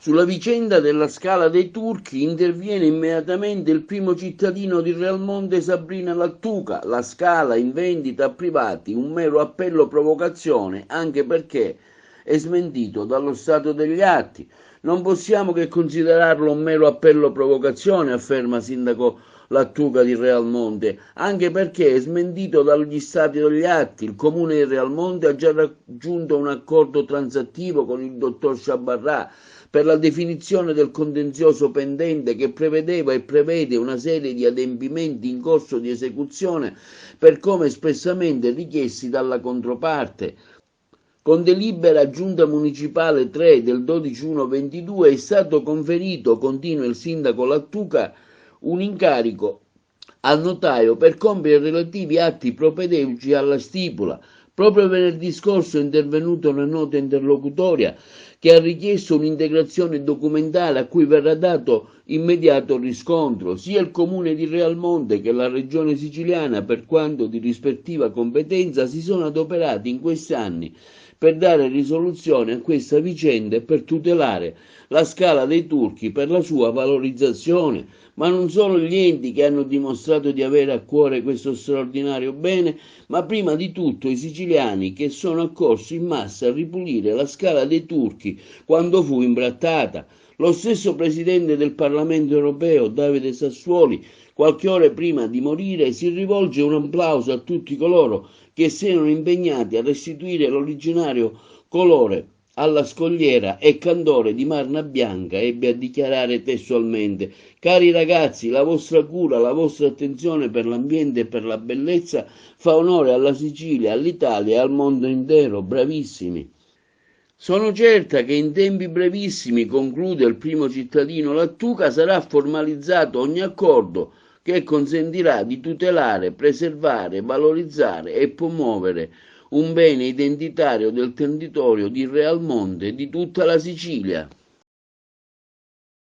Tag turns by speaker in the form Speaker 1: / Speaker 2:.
Speaker 1: Sulla vicenda della Scala dei Turchi interviene immediatamente il primo cittadino di Realmonte, Sabrina Lattuca. La Scala in vendita a privati, un mero appello provocazione, anche perché è smentito dallo stato degli atti. Non possiamo che considerarlo un mero appello provocazione, afferma sindaco Lattuca di Realmonte, anche perché è smentito dagli stati degli atti. Il comune di Realmonte ha già raggiunto un accordo transattivo con il dottor Sciabarrà per la definizione del contenzioso pendente, che prevedeva e prevede una serie di adempimenti in corso di esecuzione per come espressamente richiesti dalla controparte. Con delibera Giunta Municipale 3 del 12/1/22 è stato conferito, continua il sindaco Lattuca, un incarico al notaio per compiere i relativi atti propedeutici alla stipula. Proprio venerdì scorso è intervenuta una nota interlocutoria che ha richiesto un'integrazione documentale a cui verrà dato immediato riscontro. Sia il comune di Realmonte che la regione siciliana, per quanto di rispettiva competenza, si sono adoperati in questi anni per dare risoluzione a questa vicenda e per tutelare la Scala dei Turchi per la sua valorizzazione, ma non solo gli enti che hanno dimostrato di avere a cuore questo straordinario bene, ma prima di tutto i siciliani che sono accorsi in massa a ripulire la Scala dei Turchi quando fu imbrattata. Lo stesso presidente del Parlamento europeo, Davide Sassuoli, qualche ora prima di morire, si rivolge un applauso a tutti coloro che si erano impegnati a restituire l'originario colore alla scogliera e candore di Marna Bianca. Ebbe a dichiarare testualmente: cari ragazzi, la vostra cura, la vostra attenzione per l'ambiente e per la bellezza fa onore alla Sicilia, all'Italia e al mondo intero. Bravissimi. Sono certa che in tempi brevissimi, conclude il primo cittadino Lattuca, sarà formalizzato ogni accordo che consentirà di tutelare, preservare, valorizzare e promuovere un bene identitario del territorio di Realmonte e di tutta la Sicilia.